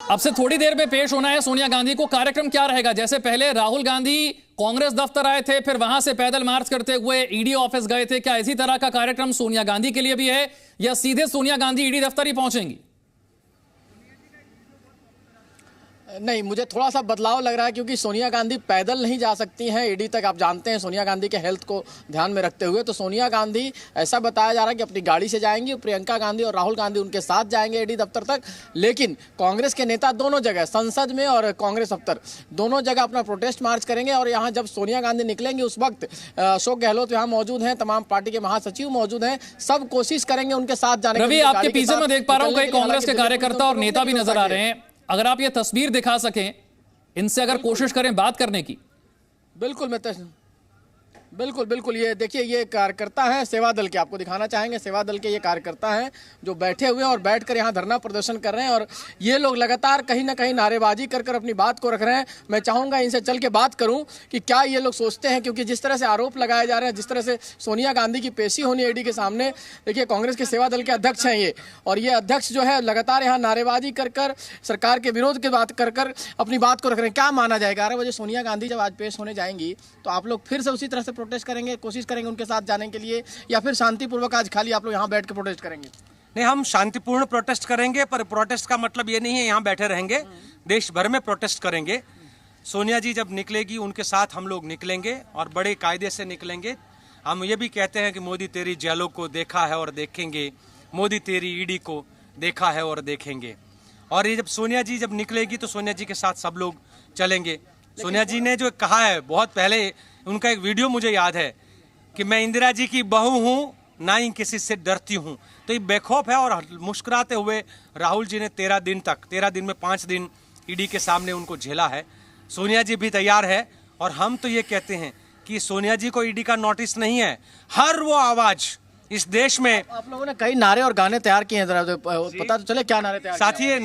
अब से थोड़ी देर में पेश होना है सोनिया गांधी को। कार्यक्रम क्या रहेगा? जैसे पहले राहुल गांधी कांग्रेस दफ्तर आए थे, फिर वहां से पैदल मार्च करते हुए ईडी ऑफिस गए थे, क्या इसी तरह का कार्यक्रम सोनिया गांधी के लिए भी है या सीधे सोनिया गांधी ईडी दफ्तर ही पहुंचेंगी? नहीं, मुझे थोड़ा सा बदलाव लग रहा है क्योंकि सोनिया गांधी पैदल नहीं जा सकती हैं ईडी तक। आप जानते हैं सोनिया गांधी के हेल्थ को ध्यान में रखते हुए, तो सोनिया गांधी ऐसा बताया जा रहा है कि अपनी गाड़ी से जाएंगी, प्रियंका गांधी और राहुल गांधी उनके साथ जाएंगे ईडी दफ्तर तक। लेकिन कांग्रेस के नेता दोनों जगह, संसद में और कांग्रेस दफ्तर, दोनों जगह अपना प्रोटेस्ट मार्च करेंगे। और यहाँ जब सोनिया गांधी निकलेंगी उस वक्त अशोक गहलोत यहाँ मौजूद हैं, तमाम पार्टी के महासचिव मौजूद हैं, सब कोशिश करेंगे उनके साथ जाने की। रवि, आपके पीछे में देख पा रहा हूँ कई कांग्रेस के कार्यकर्ता और नेता भी नजर आ रहे हैं। अगर आप ये तस्वीर दिखा सकें, इनसे अगर कोशिश करें बात करने की। बिल्कुल, बिल्कुल ये देखिए, ये कार्यकर्ता है सेवा दल के, आपको दिखाना चाहेंगे। सेवा दल के ये कार्यकर्ता हैं जो बैठे हुए हैं और बैठकर यहाँ धरना प्रदर्शन कर रहे हैं। और ये लोग लगातार कहीं ना कहीं नारेबाजी कर अपनी बात को रख रहे हैं। मैं चाहूँगा इनसे चल के बात करूँ कि क्या ये लोग सोचते हैं, क्योंकि जिस तरह से आरोप लगाए जा रहे हैं, जिस तरह से सोनिया गांधी की पेशी होनी है ईडी के सामने। देखिए, कांग्रेस के सेवा दल के अध्यक्ष हैं ये, और ये अध्यक्ष जो है लगातार यहाँ नारेबाजी कर सरकार के विरोध की बात कर अपनी बात को रख रहे हैं। क्या माना जाएगा 11 बजे सोनिया गांधी जब आज पेश होने जाएंगी, तो आप लोग फिर से उसी तरह से प्रोटेस्ट करेंगे, कोशिश करेंगे उनके साथ जाने के लिए, या फिर शांतिपूर्वक आज खाली आप लोग यहाँ बैठ के प्रोटेस्ट करेंगे? नहीं, हम शांतिपूर्ण प्रोटेस्ट करेंगे, पर प्रोटेस्ट का मतलब ये नहीं है यहाँ बैठे रहेंगे। देश भर में प्रोटेस्ट करेंगे। सोनिया जी जब निकलेगी उनके साथ हम लोग निकलेंगे और बड़े कायदे से निकलेंगे। हम ये भी कहते हैं कि मोदी तेरी जेलों को देखा है और देखेंगे, मोदी तेरी ईडी को देखा है और देखेंगे। और ये जब सोनिया जी जब निकलेगी तो सोनिया जी के साथ सब लोग चलेंगे। सोनिया जी ने जो कहा है बहुत पहले, उनका एक वीडियो मुझे याद है कि मैं इंदिरा जी की बहू हूँ, ना ही किसी से डरती हूँ। तो ये बेखौफ है। और मुस्कुराते हुए राहुल जी ने 13 दिन में 5 दिन ईडी के सामने उनको झेला है। सोनिया जी भी तैयार है। और हम तो ये कहते हैं कि सोनिया जी को ईडी का नोटिस नहीं है, हर वो आवाज इस देश में। आप लोगों ने कई नारे और गाने तैयार किए हैं, जरा पता तो चले क्या नारे तैयार साथी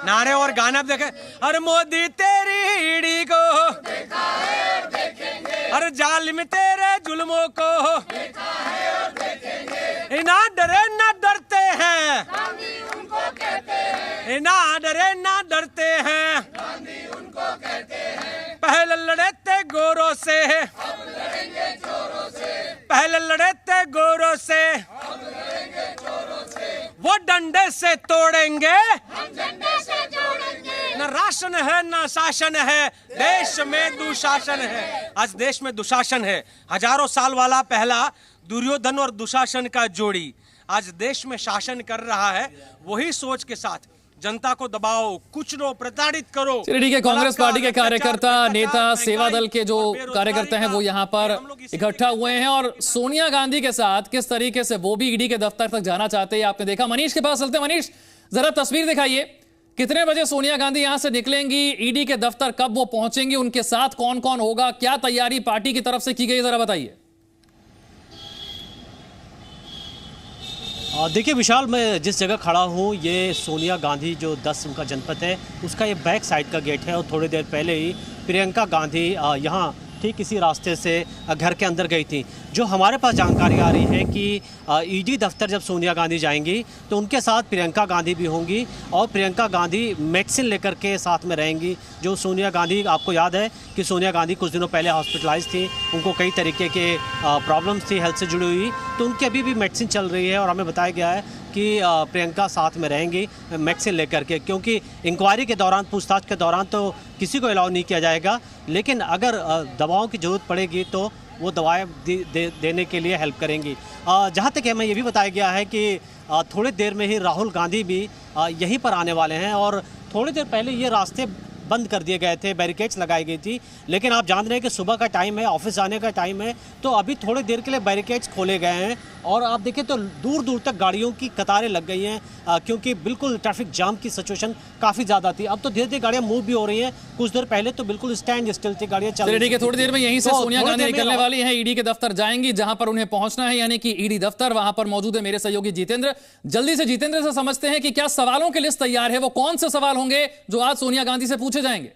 नारे और गाना देखे। अरे मोदी तेरी ईडी को देखा है और देखेंगे, अरे जालिम तेरे जुल्मों को देखा है और देखेंगे। ना डरे ना डरते हैं गांधी उनको कहते हैं, ना डरे ना डरते हैं गांधी उनको कहते हैं। पहले लड़े थे गोरों से, अब लड़ेंगे जोरों से, पहले लड़े थे गोरों से, अब लड़ेंगे जोरों से। वो डंडे से तोड़ेंगे, हम डंडे से जोड़ेंगे। न राशन है न शासन है, देश में दुशासन है। आज देश में दुशासन है। हजारों साल वाला पहला दुर्योधन और दुशासन का जोड़ी आज देश में शासन कर रहा है। वही सोच के साथ जनता को दबाओ, कुछ लो, प्रताड़ित करो। ठीक है, कांग्रेस पार्टी के कार्यकर्ता, नेता, सेवा दल के जो कार्यकर्ता हैं वो यहाँ पर इकट्ठा हुए हैं और सोनिया गांधी के साथ किस तरीके से वो भी ईडी के दफ्तर तक जाना चाहते हैं आपने देखा। मनीष के पास चलते हैं। मनीष, जरा तस्वीर दिखाइए, कितने बजे सोनिया गांधी यहां से निकलेंगी, ईडी के दफ्तर कब वो पहुंचेंगी, उनके साथ कौन कौन होगा, क्या तैयारी पार्टी की तरफ से की गई, जरा बताइए। देखिए विशाल, मैं जिस जगह खड़ा हूँ ये सोनिया गांधी जो 10 उनका जनपद है उसका ये बैक साइड का गेट है। और थोड़ी देर पहले ही प्रियंका गांधी यहाँ ठीक इसी रास्ते से घर के अंदर गई थी। जो हमारे पास जानकारी आ रही है कि ईडी दफ्तर जब सोनिया गांधी जाएंगी तो उनके साथ प्रियंका गांधी भी होंगी और प्रियंका गांधी मेडिसिन लेकर के साथ में रहेंगी। जो सोनिया गांधी, आपको याद है कि सोनिया गांधी कुछ दिनों पहले हॉस्पिटलाइज थी, उनको कई तरीके के प्रॉब्लम्स थी हेल्थ से जुड़ी हुई, तो उनकी अभी भी मेडिसिन चल रही है। और हमें बताया गया है कि प्रियंका साथ में रहेंगी मेडिसिन लेकर के, क्योंकि इंक्वायरी के दौरान, पूछताछ के दौरान तो किसी को अलाउ नहीं किया जाएगा, लेकिन अगर दवाओं की ज़रूरत पड़ेगी तो वो दवाएं देने के लिए हेल्प करेंगी। जहाँ तक हमें ये भी बताया गया है कि थोड़ी देर में ही राहुल गांधी भी यहीं पर आने वाले हैं। और थोड़ी देर पहले ये रास्ते बंद कर दिए गए थे, बैरिकेड्स लगाई गई थी, लेकिन आप जान रहे हैं कि सुबह का टाइम है, ऑफिस जाने का टाइम है, तो अभी थोड़ी देर के लिए बैरिकेड्स खोले गए हैं। और आप देखें तो दूर दूर तक गाड़ियों की कतारें लग गई हैं, क्योंकि बिल्कुल ट्रैफिक जाम की सिचुएशन काफ़ी ज़्यादा थी। अब तो धीरे धीरे गाड़ियाँ मूव भी हो रही हैं, कुछ देर पहले तो बिल्कुल स्टैंड स्टिल थी, गाड़ियाँ चल रही हैं। थोड़ी देर में यहीं से सोनिया गांधी निकलने वाली हैं, ईडी के दफ्तर जाएंगी जहां पर उन्हें पहुंचना है, यानी कि ईडी दफ्तर। वहां पर मौजूद है मेरे सहयोगी जितेंद्र। जल्दी से जितेंद्र से समझते हैं कि क्या सवालों की लिस्ट तैयार है, वो कौन से सवाल होंगे जो आज सोनिया गांधी से पूछे जाएंगे।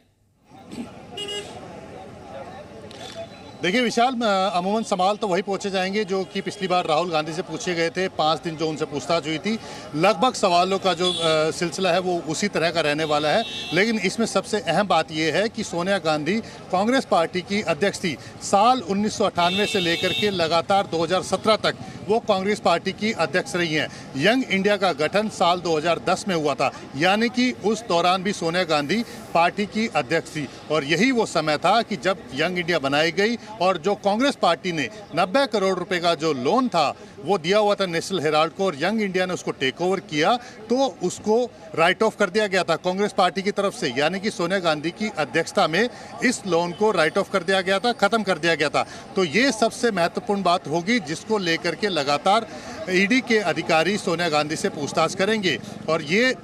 देखिए विशाल, अमूमन सवाल तो वही पूछे जाएंगे जो कि पिछली बार राहुल गांधी से पूछे गए थे। 5 दिन जो उनसे पूछताछ हुई थी, लगभग सवालों का जो सिलसिला है वो उसी तरह का रहने वाला है। लेकिन इसमें सबसे अहम बात यह है कि सोनिया गांधी कांग्रेस पार्टी की अध्यक्ष थी। साल 1998 से लेकर के लगातार 2017 तक वो कांग्रेस पार्टी की अध्यक्ष रही हैं। यंग इंडिया का गठन साल 2010 में हुआ था, यानी कि उस दौरान भी सोनिया गांधी पार्टी की अध्यक्ष थी। और यही वो समय था कि जब यंग इंडिया बनाई गई और जो कांग्रेस पार्टी ने 90 करोड़ रुपए का जो लोन था वो दिया हुआ था नेशनल हेराल्ड को, और यंग इंडिया ने उसको टेक ओवर किया तो उसको राइट ऑफ कर दिया गया था कांग्रेस पार्टी की तरफ से। यानी कि सोनिया गांधी की अध्यक्षता में इस लोन को राइट ऑफ कर दिया गया था, खत्म कर दिया गया था। तो ये सबसे महत्वपूर्ण बात होगी जिसको लेकर के लगातार ईडी के अधिकारी सोनिया गांधी से पूछताछ करेंगे, और ये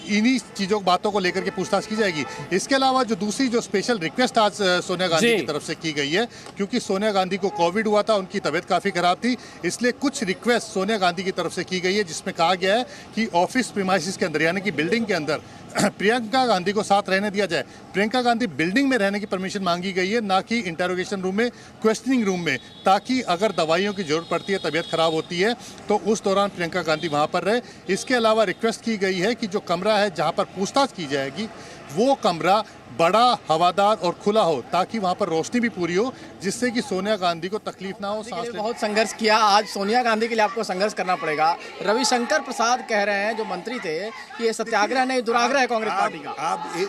इन्हीं चीज़ों बातों को लेकर के पूछताछ की जाएगी। इसके अलावा जो दूसरी जो स्पेशल रिक्वेस्ट आज सोनिया गांधी की तरफ से की गई है, क्योंकि सोनिया गांधी को कोविड हुआ था, उनकी तबीयत काफ़ी खराब थी, इसलिए कुछ रिक्वेस्ट सोनिया गांधी की तरफ से की गई है, जिसमें कहा गया है कि ऑफिस प्रीमाइसिस के अंदर यानी कि बिल्डिंग के अंदर प्रियंका गांधी को साथ रहने दिया जाए। प्रियंका गांधी बिल्डिंग में रहने की परमिशन मांगी गई है, ना कि इंटरोगेशन रूम में, क्वेश्चनिंग रूम में, ताकि अगर दवाइयों की जरूरत पड़ती है, तबीयत खराब होती है तो उस दौरान प्रियंका गांधी वहां पर रहे। इसके अलावा रिक्वेस्ट की गई है कि जो कमरा है जहां पर पूछताछ की जाएगी वो कमरा बड़ा, हवादार और खुला हो, ताकि वहां पर रोशनी भी पूरी हो, जिससे कि सोनिया गांधी को तकलीफ ना हो। सांस बहुत संघर्ष किया, आज सोनिया गांधी के लिए आपको संघर्ष करना पड़ेगा। रविशंकर प्रसाद कह रहे हैं, जो मंत्री थे, कि ये सत्याग्रह नहीं दुराग्रह है कांग्रेस पार्टी का।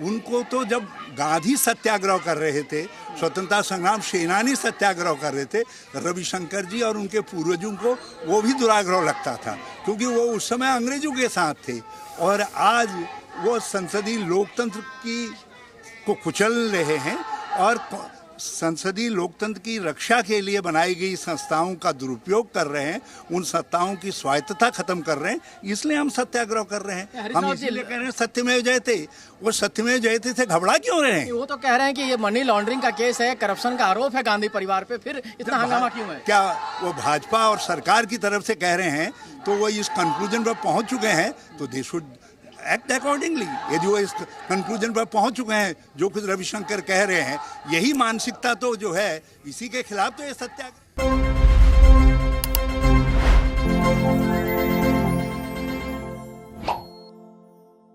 उनको तो जब गांधी सत्याग्रह कर रहे थे, स्वतंत्रता संग्राम सेनानी सत्याग्रह कर रहे थे, रविशंकर जी और उनके पूर्वजों को वो भी दुराग्रह लगता था, क्योंकि वो उस समय अंग्रेजों के साथ थे। और आज वो संसदीय लोकतंत्र को कुचल रहे हैं और संसदीय लोकतंत्र की रक्षा के लिए बनाई गई संस्थाओं का दुरुपयोग कर रहे हैं, उन संस्थाओं की स्वायत्तता खत्म कर रहे हैं। इसलिए हम सत्याग्रह कर रहे हैं। हम इसीलिए कह रहे हैं सत्यमेव जयते। वो सत्यमेव जयते से घबरा क्यों रहे हैं? वो तो कह रहे हैं कि ये मनी लॉन्ड्रिंग का केस है, करप्शन का आरोप है गांधी परिवार पे, फिर इतना हंगामा क्यों है? क्या वो भाजपा और सरकार की तरफ से कह रहे हैं तो वो इस कंक्लूजन पर पहुंच चुके हैं तो दे शुड एक्ट अकॉर्डिंगली। ये जो इस कंक्लूजन पर पहुंच चुके हैं, जो कुछ रविशंकर कह रहे हैं, यही मानसिकता तो जो है इसी के खिलाफ तो ये सत्याग्रह।